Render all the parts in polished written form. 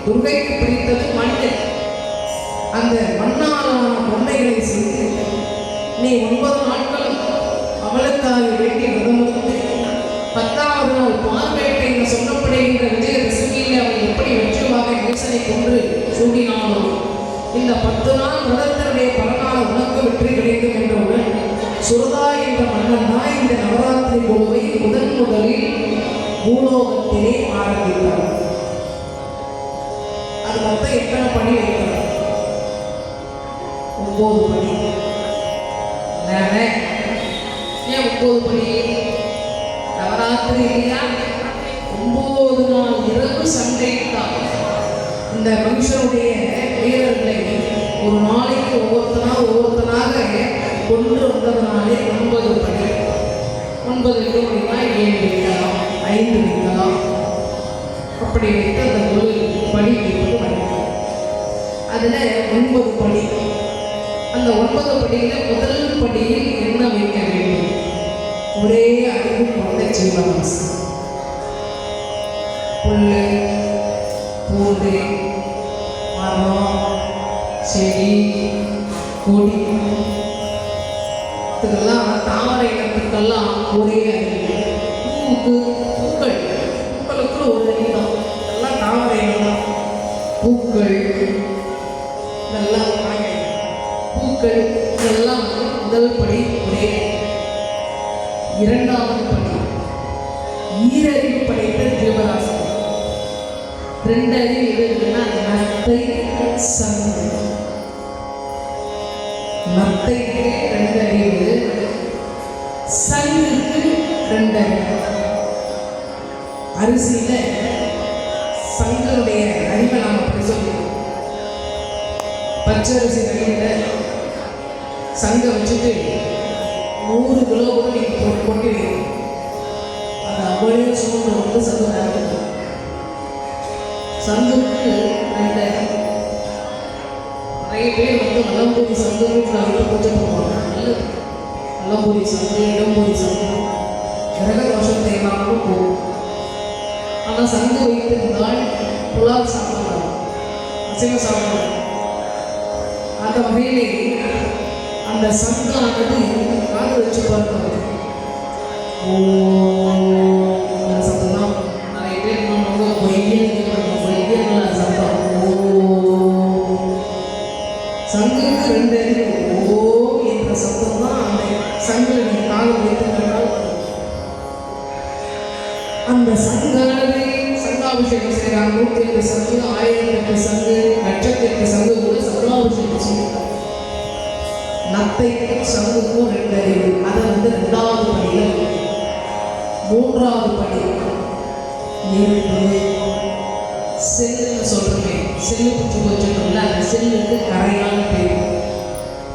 துர்கைக்கு பிடித்தது மண்ணு. அந்த மண்ணாலான பொம்மைகளை செய்து நீ 9 நாட்களும் அவளுக்காக வேண்டி விதமுறுத்து 10வது நாள் பார்வேட்டை என்று சொல்லப்படுகின்ற விஜயதசமியில் அவள் எப்படி வெற்றியாக நேசனை கொன்று சூடினாலும் இந்த 10 நாள் விரதத்தினுடைய பலனால் உனக்கு வெற்றி கிடைக்கும் என்றவுடன் சுரதா என்ற மன்னன் தான் இந்த நவராத்திரி குழுவை முதலில் பூலோகத்திலே ஆரம்பித்தார். அது மொத்தம் எத்தனை பணி வைக்கிறார்? 9 பணி. ஏன் 9 பணி? நவராத்திரி இல்லையா? 9 நாள் இரவு சண்டைத்தான் இந்த மனுஷனுடைய வீரர்களை ஒரு நாளைக்கு ஒவ்வொருத்தனாக கொண்டு வந்ததுனாலே 9 பணி. 9 வைக்கணும்னா 7 வைக்கலாம், 5 வைக்கலாம். அப்படி வைத்து அந்த ஒரு பணி வைப்பது வழக்கம். அதில் 9 பணி. அந்த 9 படியில் முதல் படியில் என்ன வைக்க வேண்டும்? ஒரே அறிவு கொண்ட ஜீவராசி. புல்லு, பூண்டு, மரம், செடி, கொடி, இதுக்கெல்லாம் தாமரை இனத்துக்கெல்லாம் ஒரே அறிவு. பூக்களுக்கு ஒரு அறிவு. இதெல்லாம் தாமரை இனம். பூக்கள் இதெல்லாம் பூக்கள் இதெல்லாம் முதல் படி ஒரே. 2வது படி ஈரறிவு படைத்த ஜீவராசி. 2 அறிவு எதுன்னா நத்தை, சங்கு. நத்தைக்கு 2 அறிவு, சங்குக்கு 2 அறிவு. அரிசியில சங்கருடைய அறிவை நாம் அப்படி சொல்லுவோம். பச்சரிசி கடையில் சங்கை வச்சுட்டு 100 கிலோ கூட நீங்கள் கொட்டி வைக்கணும். அது அவ்வளோ சூழ்நிலை வந்து சங்கு நேரம். சங்குக்கு 2 நிறைய பேர் வந்து வலம்பூரி சங்கு வீட்டில் வந்து பூஜை பண்ணுவாங்க. நல்லது. வலம்பூரி சங்கு, இடம்பூரி சங்கு கிரக தோஷத்தை என்னாலும் போகும். ஆனால் சங்கு வைத்திருந்தால் புலால் சாப்பிடலாம், அசைவம் சாப்பிடலாம். அந்த வகையிலே அந்த சங்கானது காது வச்சு பார்க்கணும். சத்தம் நிறைய பேர் நம்ம பொய்யல் சத்தம். சங்குக்கு 2 அறிவு. ஓ என்ற சத்தம் தான் அந்த சங்கில் நீங்கள் காது வைத்திருந்தால் அந்த சங்கானது சங்காபிஷேகம் செய்கிறாங்க. 108 சங்கு, 1008 சங்கு, 1,08 சங்கு கூட சங்காபிஷேகம் செய்கிறாங்க. நத்தைக்கும் சங்குக்கும் 2 அறிவு. அதை வந்து 2வது படியில். 3வது படி எறும்பு, செல்லுன்னு சொல்கிறோமே, செல்லு குச்சி வச்சுட்டோம்ல, அந்த செல்லுக்கு கரையான பேர்.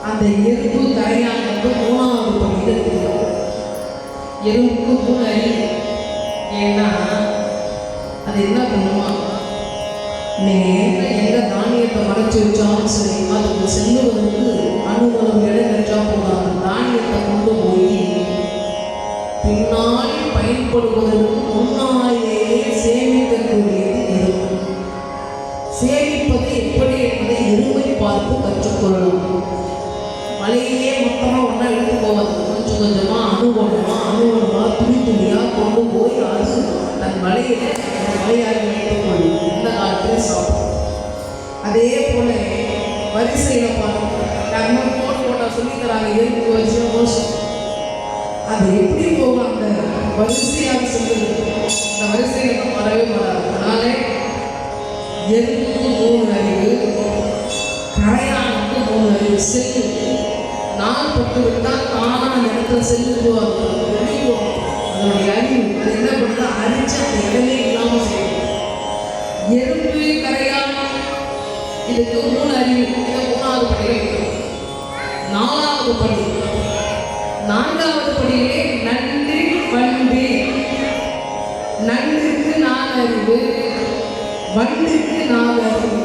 அந்த எறும்பு கரையான வந்து 3வது படியில் இருக்குது. எறும்புக்கு 3 அறிவு. ஏன்னா அது என்ன பண்ணுமா, எங்க தானியத்தை மறைச்சி வச்சாலும் சரி அதுக்கு செல்லுவதற்கு அனுபவம் இடம் நினைச்சா போதாது. தானியத்தை கொண்டு போய் பின்னால் பயன்படுவதற்கு முன்னாலேயே சேமிக்கக்கூடியது எறும்பு. சேமிப்பது எப்படி என்பதை எறும்பை பார்த்து கற்றுக்கொள்ளலாம். மலையே மொத்தமாக ஒன்றா எடுத்து போவது, கொஞ்சம் கொஞ்சமாக அணுவணுமா துணி துணியாக கொண்டு போய் அது தன் மலையாக வைத்துக்கொள்ளும். இந்த காலத்தில் சாப்பிடும். அதே போல வரிசையில் பார்க்கணும். போட்டா சொல்லித்தராங்க எறும்பு வரிசையாக மோசம். அது எப்படி போகும்? அந்த வரிசையாக சொல்லுது. அந்த வரிசையில் தான் வரவே வராது. அதனால எறும்புக்கு 3 அறிவு, கரையானுக்கு 3 அறிவு. செல்லு நாள் பட்டு விட்டால் தானாக அந்த இடத்துல செல்லு போவாங்க. அதனுடைய அறிவு அது என்ன பண்ணுறது? அரிச்சு அந்த இடமே இல்லாமல் செய்யும். எறும்பு, கரையான் இதுக்கு 3 அறிவு. இதை 3வது படியில் வைக்கணும். 4வது படி. 4வது படியிலே நண்டு, வண்டு. நண்டுக்கு 4 அறிவு, வண்டுக்கு 4 அறிவு.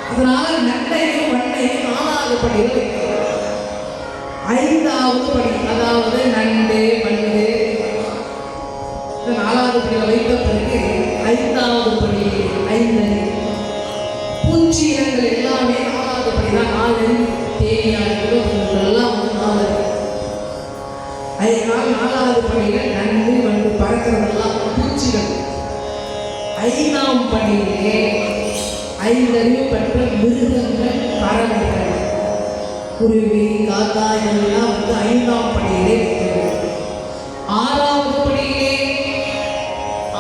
அதனால நண்டையும் வண்டையும் 4வது படியில் வைக்கணும். 5வது படி, அதாவது நண்டு, வண்டு 4வது படியில் வைத்த பிறகு 5வது படி 5 அறிவு. பூச்சி இனங்கள் எல்லாமே 4வது படிதான். 4 தேனியாடு எல்லாம் வந்து 4. அதனால் 4வது படியில் நன்கு வந்து பறக்கிறதெல்லாம் பூச்சிகள். 5ஆம் படியிலே 5 அறிவு பெற்ற மிருகங்கள், பறவைகள், குருவி, காக்கா இதெல்லாம் வந்து 5ஆம் படியிலே இருக்கிறது. 6வது படியிலே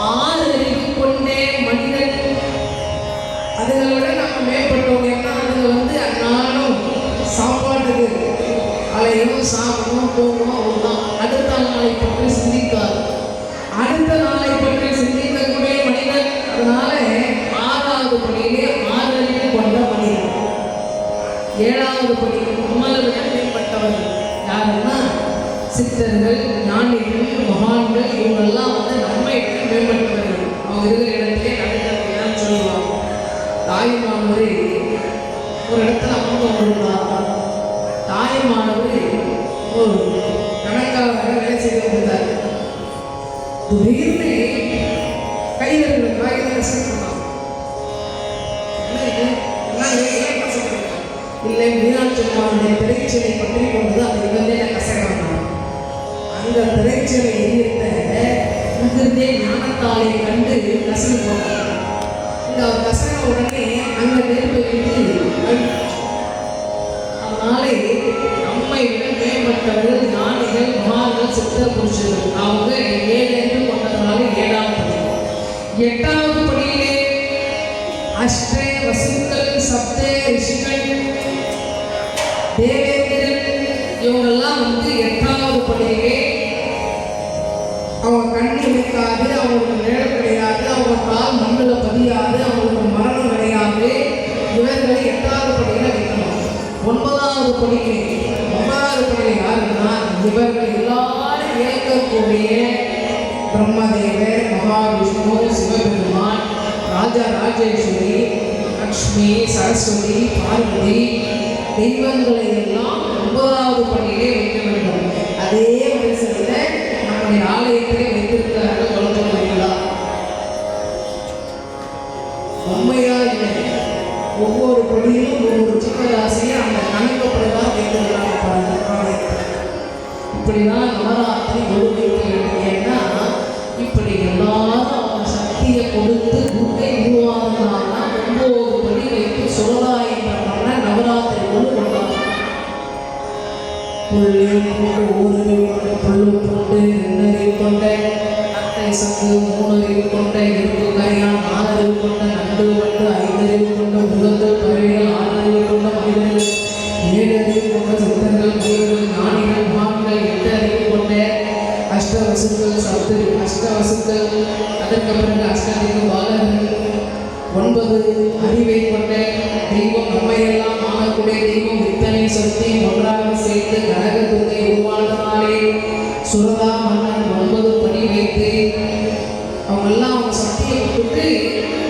6 அறிவு கொண்டே மனிதன். அதுகளை விட நம்ம மேம்பட்டவங்க. ஏன்னா அதுங்க வந்து அன்னாலும் சாப்பாட்டுக்கு அலையும் சாப்பிடும் போகணும், அவ்வளோதான். அடுத்த நாளை பற்றி சிந்திக்காது. அடுத்த நாளை பற்றி சிந்திக்கக்கூடிய மனிதன். அதனால 6வது படியிலே 6 அறிவு கொண்ட மனிதன். 7வது படி நம்மளை விட மேம்பட்டவர்கள் யாருன்னா சித்தர்கள், ஞானிகள், மகான்கள். இவங்கெல்லாம் வந்து நம்மை விட மேம்பட்டவர்கள். அவங்க இருக்கிற இடத்திலே நடக்கிறான்னு சொல்லுவாங்க. தாயுமானவரே ஒரு இடத்துல அமர்ந்து கொண்டிருந்தார். தாயுமானவர் ஒரு கணக்காக வேலை செய்து கொண்டிருந்தார். திடீர்னு கையில் இருக்கிற காய்கறி கஷ்டப்பட்டாங்க. இல்லை, மீனாட்சி அம்மாவுடைய திரைச்சலை பற்றி கொண்டு அதை இவந்தே கசகாங்க. அந்த திரைச்சலை எதிர்த்த முதிர்ந்தே ஞானத்தாலை கண்டு கசகு போனார். இந்த கசக உடனே அங்கே நெருப்பு வைத்து, அதனாலே நம்மை விட மேம்பட்டவர்கள் ஞானிகள், மகான்கள், சித்த புருஷர்கள். அவங்க 7 என்று கொண்டதுனால 7ஆம் படி. 8வது படியிலே அஷ்டே வசுக்கள், சப்தே ரிஷிகள், தேவேந்திரன் இவங்கெல்லாம் வந்து 8வது படியிலே அவங்க கண்ணி வைக்காது, அவங்களுக்கு நிழல் கிடையாது, அவங்க கால் மண்ணில் பதியாது, அவங்களுக்கு மரணம் கிடையாது. இவர்களை 8வது படியில் வைக்கணும். 9வது படிக்கு 9வது படியில் யாருன்னா இவர்கள் எல்லாரும் இயக்கக்கூடிய பிரம்மதேவர், மகாவிஷ்ணு, சிவபெருமான், ராஜா ராஜேஸ்வரி, லக்ஷ்மி, சரஸ்வதி, பார்வதி தெய்வங்களை எல்லாம் 9வது படியிலே வைக்க வேண்டும். அதே வரிசையில் நம்முடைய ஆலயத்திலே வைத்திருக்கிறார்கள். குழந்தைகளா உண்மையா இல்லை, ஒவ்வொரு படியிலும் ஒவ்வொரு சிக்கராசியை அந்த கணக்கப்படுதான் வைத்திருக்கிறாங்க. இப்படிதான் நவராத்திரி ஒழுங்கு. ஏன்னா இப்படி எல்லாரும் அவங்க சக்தியை கொடுத்து குருவை உருவாக்குனாங்கன்னா 9 படி வைத்து சுரதாயின்ற நவராத்திரி ஒன்று கொண்டாங்க. புல்லு போட்டு 2 அறிவு கொண்ட அத்தை சங்கு, 3 அறிவு கொண்ட இருப்பு கரையான், 4 அறிவு கொண்ட நண்டு வண்டு, 5 அறிவு கொண்ட முகங்கள், பறவைகள், 6 அறிவு கொண்ட மனிதர்கள், 7 அறிவு கொண்ட சித்தர்கள், தேவர்கள், ஞானிகள், மகான்கள், 8 அறிவு கொண்ட அஷ்டவசுக்கள், அஷ்டவசுக்கள், அதற்கு பிறகு அஷ்டதிக்கு பாலர்கள், 9 அறிவை கொண்ட தெய்வம். நம்மையெல்லாம் ஆளக்கூடிய தெய்வம். இத்தனை சக்தி ஒன்றாக சேர்த்து கனக துர்க்கை உருவானதாலே சுரதா மன்னன் 9 படி வைத்து அவங்கெல்லாம் அவங்க சக்தியை விட்டுட்டு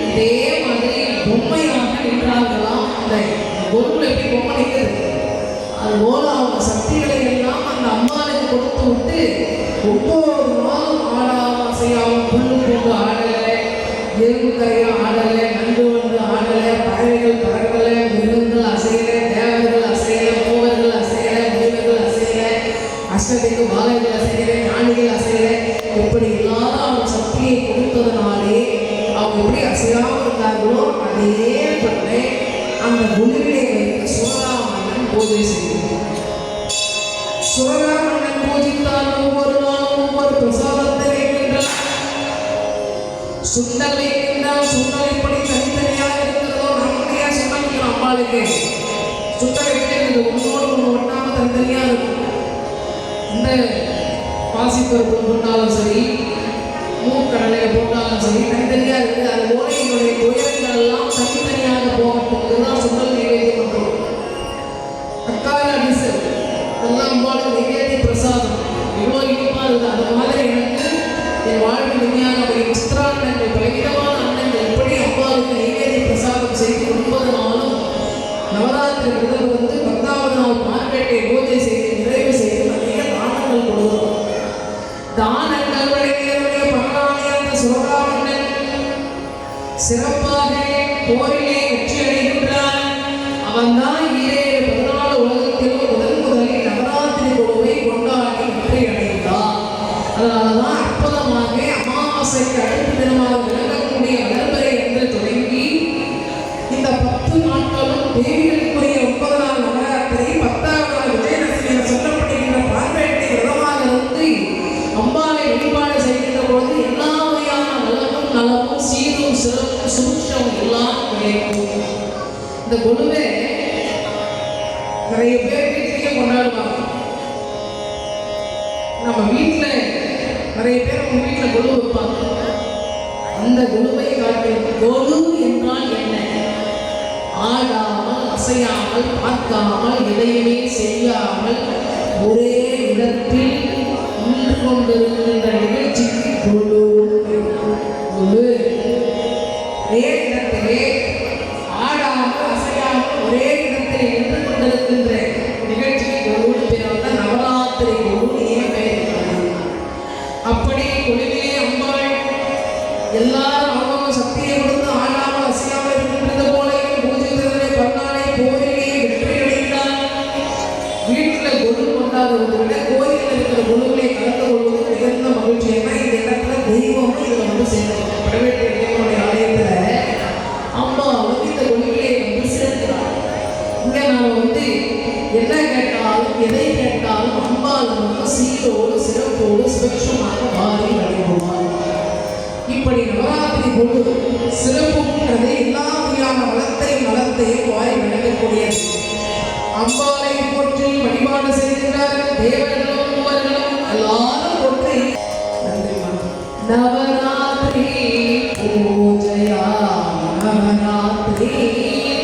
இதே மாதிரி பொம்மையாக நின்றார்களாம். அந்த பொருள் எப்படி பொம்மை நிற்கிறது அதுபோல அவங்க சக்திகளை எல்லாம் அந்த அம்மாவுக்கு கொடுத்து விட்டு 9 நாளும் ஆடாம அசையாமல் புல்லு போட்டு ஆடலை, எறும்பு கரையும் ஆடலை, நண்டு வந்து ஆடலை, பறவைகள் பறக்கலை, மிருகங்கள் அசையலை, தேவர்கள் அசையலை, மூவர்கள் அசையலை, முனிவர்கள் அசையலை, அஷ்டதிக்கு பாலர்கள் அசையலை, ஞானிகள் அசையலை. இப்படி எல்லாரும் அவங்க சக்தியை கொடுத்ததுனாலே அவங்க எப்படி அசையாமல் இருந்தார்களோ அதே பண்ணை அந்த குழுவிலே வைத்து சுரராமண்ணன் பூஜை செய்தார். சுரராமண்ணன் பூஜித்தால் ஒவ்வொரு நாளும் ஒவ்வொரு பிரசாதத்தை வைக்கின்றார். சுண்டல் வைக்கின்றால் சுண்டல் எப்படி தனித்தனியாக இருக்கிறதோ நம்முடைய சுண்டல் அம்பாளுக்கு சுண்டல் வைக்கிறது ஒன்னோடு ஒன்று ஒன்றாக தனித்தனியாக இருக்கும். இந்த பாசிப்பருப்பு போட்டாலும் சரி, மூக்கடலையை போட்டாலும் சரி, தனித்தனியாக இருக்குது. அது போல என்னுடைய துயரங்கள் எல்லாம் தனித்தனியாக போகட்டும் தான் சுண்டல் நைவேத்தியம் பண்ணுறோம். அக்கால அடிசு இதெல்லாம் அம்பாளுக்கு நைவேத்திய பிரசாதம் எவ்வளோ இனிப்பாக இருக்குது. அந்த மாதிரி எனக்கு என் வாழ்க்கை விஞ்ஞான சித்திராண்ணங்கள் பலவிதமான அண்ணங்கள் எப்படி அம்பாளுக்கு நைவேத்திய பிரசாதம் செய்து 9 நாளும் நவராத்திரி விரதம் வந்து 10வது நாள் மார்க்கெட்டை பூஜை செய்து நிறைவு செய்து நிறைய தானங்கள் கொடுக்கிறோம். தானங்கள் வழங்கியவருடைய பகவானியான சுரராமண்ணன் சிறப்பாக போரிலே வெற்றி அடைகின்றார். கேட்கும். இந்த கொலுவை நிறைய பேர் வீட்டிலேயே கொண்டாடுவாங்க. நம்ம வீட்டில் நிறைய பேர் அவங்க வீட்டில் கொலு வைப்பாங்க. அந்த கொலுவை காட்டும். கொலு என்றால் என்ன? ஆடாமல் அசையாமல் பார்க்காமல் எதையுமே செய்யாமல் ஒரே இடத்தில் நின்று கொண்டிருக்கின்ற நிகழ்ச்சிக்கு கொலு. கொலு ஒரே இடத்திலே ஆடாமல் அசையாமல் ஒரே இடத்திலே நின்று கொண்டிருக்கின்ற நிகழ்ச்சிக்கு கொலு பேர் தான் நவராத்திரி கொலு. ஏன் பெயர்? அப்படி கொலுவிலே அம்பாள் எல்லாரும் அவங்க சக்தியை கொடுத்து ஆடாமல் அசையாமல் இருக்கின்றது போல பூஜைகளை பண்ணாலே கோயிலே வெற்றி அடைந்தால். வீட்டில் கொலு கொண்டாடுவதை விட கோயிலில் இருக்கிற கொலுவிலே கலந்து கொள்வது மிகுந்த மகிழ்ச்சி. ஏன்னா இந்த இடத்துல தெய்வமும் இதில் வந்து சேர்ந்து படவேற்ற தெய்வனுடைய ஆலயத்தில் அம்மா வந்து இந்த கொலுவிலே வந்து சேர்க்கிறார். இங்கே நாம் வந்து என்ன கேட்டாலும் எதை கேட்டாலும் அம்பாள் வந்து சீரோடு சிறப்போடு சுபட்சமாக வாரி வழிபடுவார். இப்படி நவராத்திரி பொழுது சிறப்புன்றது எல்லா வகையான வளத்தையும் வாரி வழங்கக்கூடியது. அம்பாளை போற்றி வழிபாடு செய்கின்றார்கள் தேவர்களும் மூவர்களும் எல்லாரும் போற்றி. நவராத்திரி பூஜையா நவராத்திரி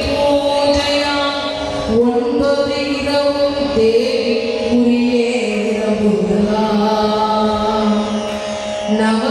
பூஜையா 9 இரவும் தேவிக்குரிய இரவுகளா. நவ